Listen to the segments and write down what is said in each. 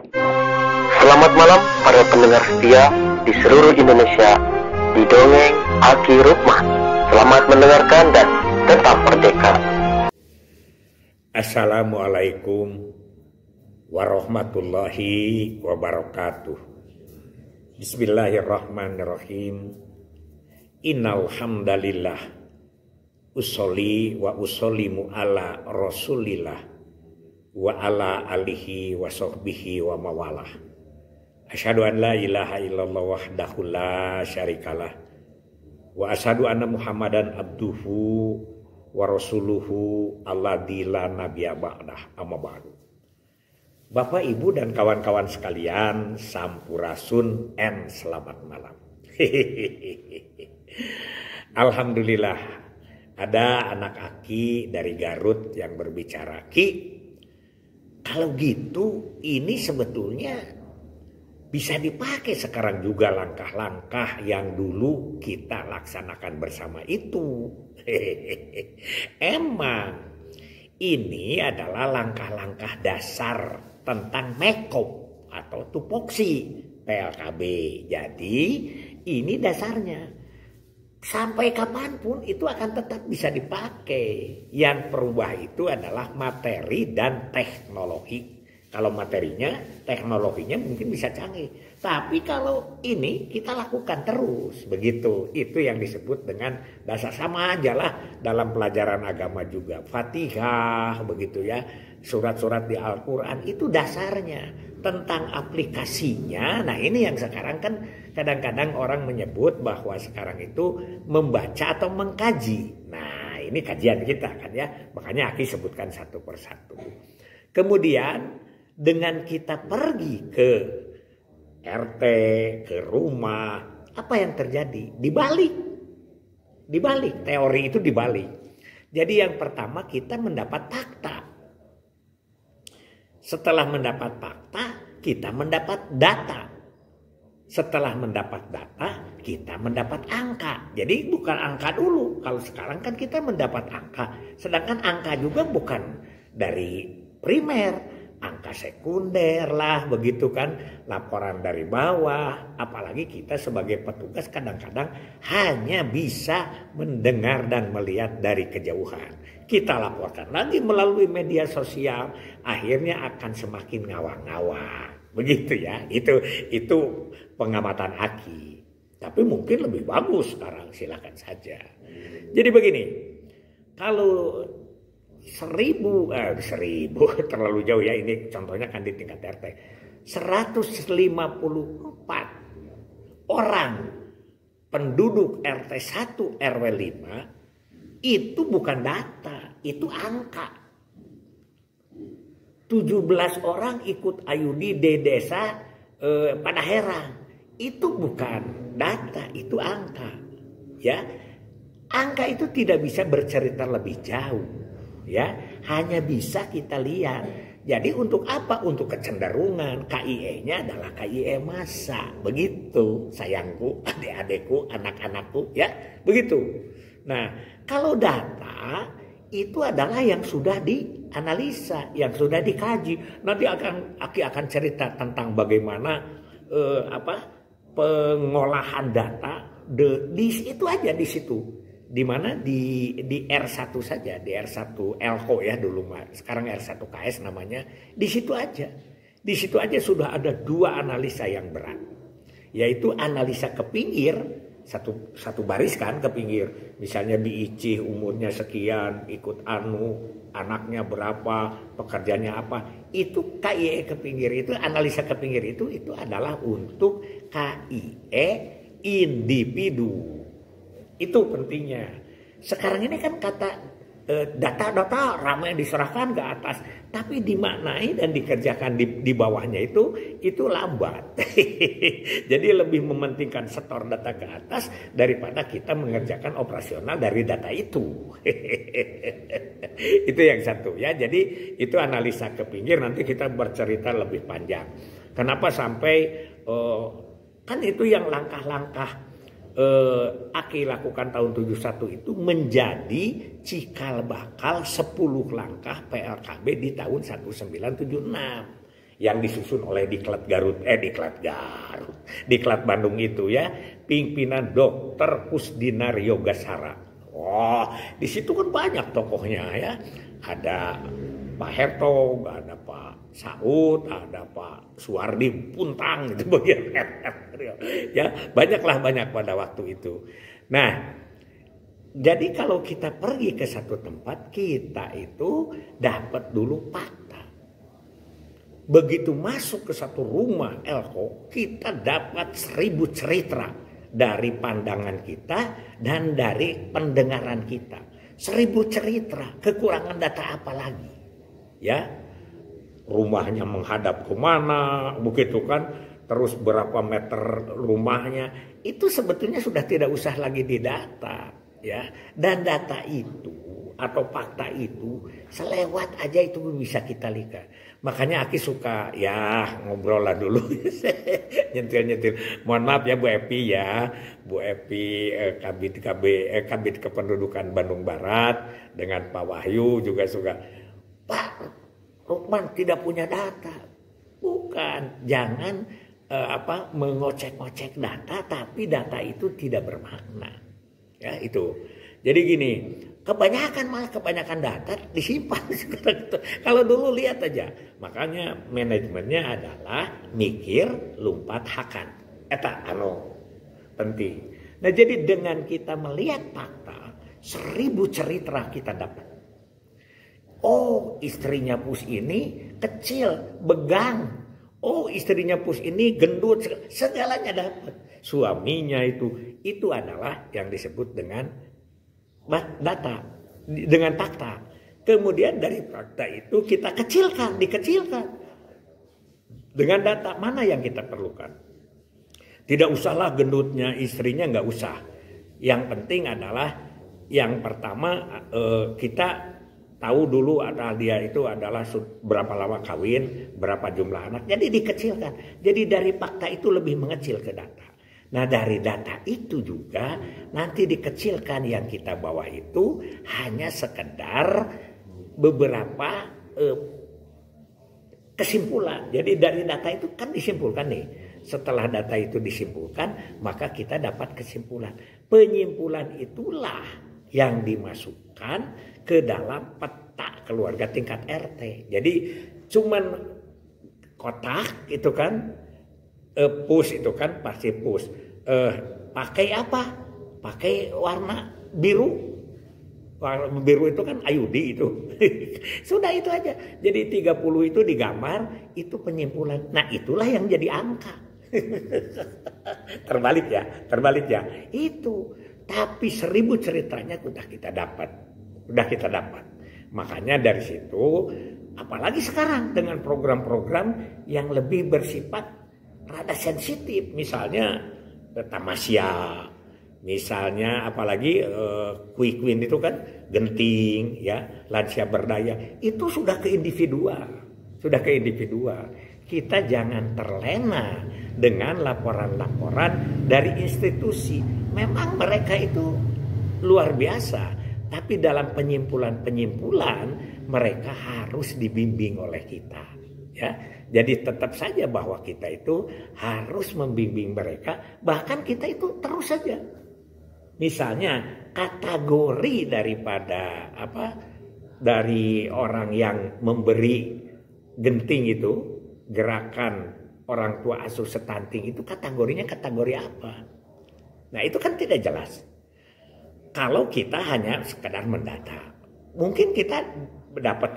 Selamat malam para pendengar setia di seluruh Indonesia di Dongeng Aki Rukman. Selamat mendengarkan dan tetap merdeka. Assalamualaikum warahmatullahi wabarakatuh. Bismillahirrahmanirrahim. Innal hamdalillah usolli wa usollimu ala rasulillah wa ala alihi wa sahbihi wa mawalah. Asyhadu an la ilaha illallah wahdahu la syarikalah wa asyhadu anna Muhammadan abduhu wa rasuluhu alladzi la nabiyya ba'dah, amma ba'du. Bapak, Ibu dan kawan-kawan sekalian, sampurasun and selamat malam. Alhamdulillah ada anak Aki dari Garut yang berbicara, Ki, kalau gitu ini sebetulnya bisa dipakai sekarang juga langkah-langkah yang dulu kita laksanakan bersama itu. Emang ini adalah langkah-langkah dasar tentang makeup atau tupoksi PLKB. Jadi ini dasarnya. Sampai kapanpun itu akan tetap bisa dipakai. Yang perubah itu adalah materi dan teknologi. Kalau materinya, teknologinya mungkin bisa canggih. Tapi kalau ini kita lakukan terus. Begitu. Itu yang disebut dengan dasar. Sama aja lah dalam pelajaran agama juga. Fatihah begitu ya. Surat-surat di Al-Quran itu dasarnya. Tentang aplikasinya. Nah ini yang sekarang kan kadang-kadang orang menyebut bahwa sekarang itu membaca atau mengkaji. Nah ini kajian kita kan ya. Makanya Aki sebutkan satu persatu. Kemudian dengan kita pergi ke RT, ke rumah, apa yang terjadi? Dibalik teori itu dibalik. Jadi yang pertama kita mendapat fakta. Setelah mendapat fakta, kita mendapat data. Setelah mendapat data, kita mendapat angka. Jadi bukan angka dulu. Kalau sekarang kan kita mendapat angka. Sedangkan angka juga bukan dari primer. Angka sekunder lah begitu kan, laporan dari bawah. Apalagi kita sebagai petugas kadang-kadang hanya bisa mendengar dan melihat dari kejauhan. Kita laporkan lagi melalui media sosial, akhirnya akan semakin ngawang-ngawang. Begitu ya, itu pengamatan Aki. Tapi mungkin lebih bagus sekarang, silakan saja. Jadi begini, kalau 1000 terlalu jauh ya, ini contohnya kan di tingkat RT. 154 orang penduduk RT 1 RW 5 itu bukan data, itu angka. 17 orang ikut ayudi di desa pada Herang. Itu bukan data, itu angka. Ya. Angka itu tidak bisa bercerita lebih jauh. Ya, hanya bisa kita lihat. Jadi untuk apa? Untuk kecenderungan. KIE-nya adalah KIE massa. Begitu, sayangku, adik-adikku, anak-anakku, ya. Begitu. Nah, kalau data itu adalah yang sudah dianalisa, yang sudah dikaji. Nanti Aki akan cerita tentang bagaimana pengolahan data di itu aja di situ. Di mana di R1 saja, di R1 Elko ya dulu, sekarang R1 KS namanya. Di situ aja. Di situ aja sudah ada 2 analisa yang berat. Yaitu analisa ke pinggir, satu baris kan ke pinggir. Misalnya diicih umurnya sekian, ikut anaknya berapa, pekerjaannya apa. Itu KIE ke pinggir itu, analisa ke pinggir itu adalah untuk KIE individu. Itu pentingnya. Sekarang ini kan kata data-data ramai diserahkan ke atas, tapi dimaknai dan dikerjakan di bawahnya itu lambat. Jadi lebih mementingkan setor data ke atas daripada kita mengerjakan operasional dari data itu. Itu yang satu ya. Jadi itu analisa ke pinggir, nanti kita bercerita lebih panjang. Kenapa sampai kan itu yang langkah-langkah Aki lakukan tahun 71 itu menjadi cikal bakal 10 langkah PLKB di tahun 1976. yang disusun oleh Diklat Bandung itu ya, pimpinan Dr. Kusdinar Yogasara. Wah, di situ kan banyak tokohnya ya. Ada Pak Hertog, ada Pak Saud, ada Pak Suwardi Puntang itu bagian ya, banyak pada waktu itu. Nah, jadi kalau kita pergi ke satu tempat, kita itu dapat dulu fakta. Begitu masuk ke satu rumah Elko, kita dapat 1000 cerita dari pandangan kita dan dari pendengaran kita. 1000 cerita, kekurangan data apa lagi? Ya, rumahnya menghadap kemana, begitu kan? Terus berapa meter rumahnya? Itu sebetulnya sudah tidak usah lagi didata, ya. Dan data itu atau fakta itu selewat aja itu bisa kita lihat. Makanya Aki suka ya ngobrol lah dulu, nyentil. Mohon maaf ya Bu Epi ya, Bu Epi Kabid Kependudukan Bandung Barat dengan Pak Wahyu juga suka. Pak Rukman tidak punya data, bukan, jangan mengocek-ngocek data, tapi data itu tidak bermakna, ya itu. Jadi gini. Kebanyakan data disimpan. Kalau dulu lihat aja, makanya manajemennya adalah mikir, lompat, hakan. Eta penting. Nah jadi dengan kita melihat fakta, 1000 cerita kita dapat. Oh istrinya Pus ini kecil, begang. Oh istrinya Pus ini gendut, segalanya dapat. Suaminya itu adalah yang disebut dengan data, dengan fakta. Kemudian dari fakta itu kita dikecilkan dengan data mana yang kita perlukan. Tidak usahlah gendutnya istrinya, nggak usah. Yang penting adalah yang pertama kita tahu dulu dia itu adalah berapa lama kawin, berapa jumlah anak. Jadi dikecilkan. Jadi dari fakta itu lebih mengecil ke data. Nah dari data itu juga nanti dikecilkan, yang kita bawa itu hanya sekedar beberapa kesimpulan. Jadi dari data itu kan disimpulkan nih. Setelah data itu disimpulkan, maka kita dapat kesimpulan. Penyimpulan itulah yang dimasukkan ke dalam peta keluarga tingkat RT. Jadi cuman kotak itu kan, pus itu kan pasti pus. Pakai apa? Pakai warna biru. Warna biru itu kan ayudi itu. Sudah itu aja. Jadi 30 itu digambar, itu penyimpulan. Nah itulah yang jadi angka. Terbalik ya. Itu. Tapi 1000 ceritanya sudah kita dapat. Makanya dari situ, apalagi sekarang dengan program-program yang lebih bersifat rada sensitif, misalnya tamasya, misalnya apalagi quick win itu kan genting ya, lansia berdaya, itu sudah ke individual. Kita jangan terlena dengan laporan-laporan dari institusi. Memang mereka itu luar biasa, tapi dalam penyimpulan mereka harus dibimbing oleh kita, ya. Jadi tetap saja bahwa kita itu harus membimbing mereka, bahkan kita itu terus saja. Misalnya kategori dari orang yang memberi genting itu, gerakan orang tua asuh stunting itu kategorinya kategori apa? Nah itu kan tidak jelas. Kalau kita hanya sekedar mendata, mungkin kita dapat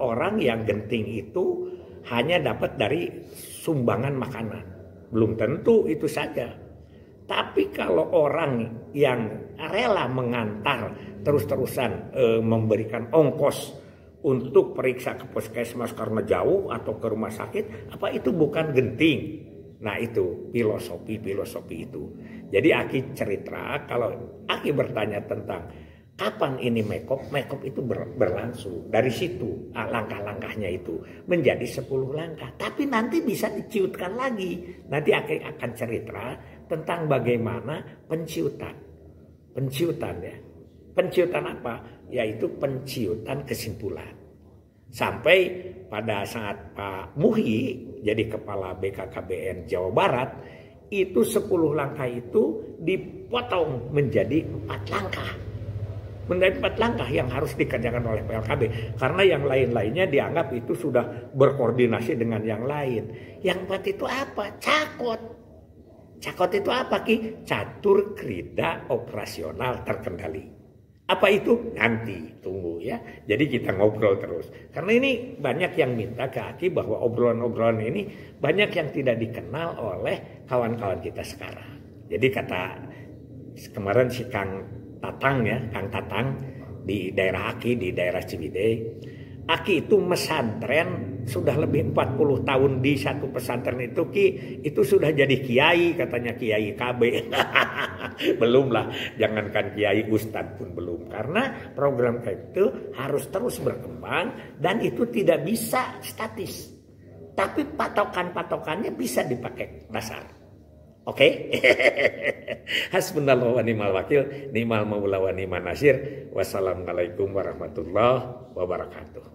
orang yang genting itu hanya dapat dari sumbangan makanan. Belum tentu itu saja. Tapi kalau orang yang rela mengantar terus-terusan memberikan ongkos untuk periksa ke puskesmas karena jauh atau ke rumah sakit, apa itu bukan genting? Nah itu filosofi itu. Jadi Aki cerita, kalau Aki bertanya tentang kapan ini makeup itu berlangsung. Dari situ langkah-langkahnya itu menjadi 10 langkah. Tapi nanti bisa diciutkan lagi. Nanti akan cerita tentang bagaimana penciutan ya. Penciutan apa? Yaitu penciutan kesimpulan. Sampai pada saat Pak Muhyi jadi kepala BKKBN Jawa Barat, itu 10 langkah itu dipotong menjadi 4 langkah. Menjadi 4 langkah yang harus dikerjakan oleh PLKB. Karena yang lain-lainnya dianggap itu sudah berkoordinasi dengan yang lain. Yang 4 itu apa? Cakot. Cakot itu apa, Ki? Catur Krida Operasional Terkendali. Apa itu? Nanti tunggu ya. Jadi kita ngobrol terus. Karena ini banyak yang minta ke Aki bahwa obrolan-obrolan ini banyak yang tidak dikenal oleh kawan-kawan kita sekarang. Jadi kata kemarin si Kang Tatang ya, Kang Tatang di daerah Aki, di daerah Ciwidey. Aki itu mesantren sudah lebih 40 tahun di satu pesantren itu, Ki. Itu sudah jadi kiai, katanya Kiai KB. Belum lah, jangankan kiai, ustadz pun belum. Karena program kayak itu harus terus berkembang dan itu tidak bisa statis. Tapi patokan-patokannya bisa dipakai dasar. Oke? Hasbunallahu wa ni'mal wakil, ni'mal maula wa ni'man nasir. Wassalamualaikum warahmatullahi wabarakatuh.